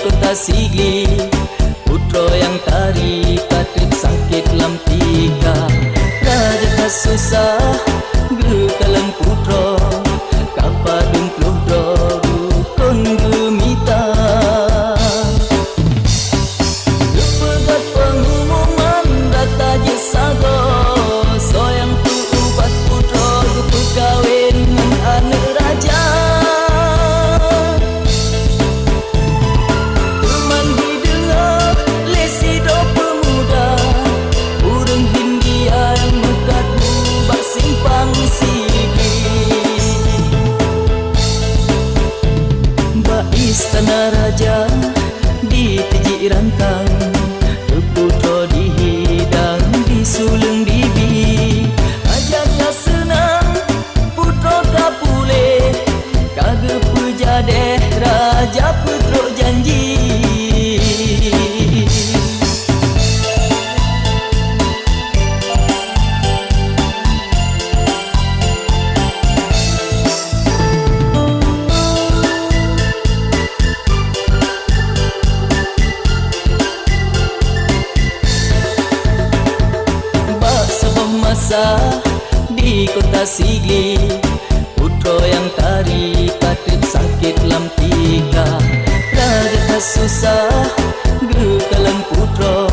kota Sigli, putra yang tari katrik sangkit lampika. Raja kasusah gekalan putra, kapadung pluhdro dukun gemita. Lepegat pengumuman data jesago, soyang tu ubat putra kawin dengan anak raja. Teman didengar lesi do pemuda, burung hindia yang mekat bubak simpang Sigli. Mbak istana raja ditiji rantang, putra dihidang disulung dibi. Ajaknya senang putra kapule, kagak pejadeh raja putra janji. Masa di kota Sigli, putra yang tari katrik sangkit lampika. Raja kasusah gekalan putra,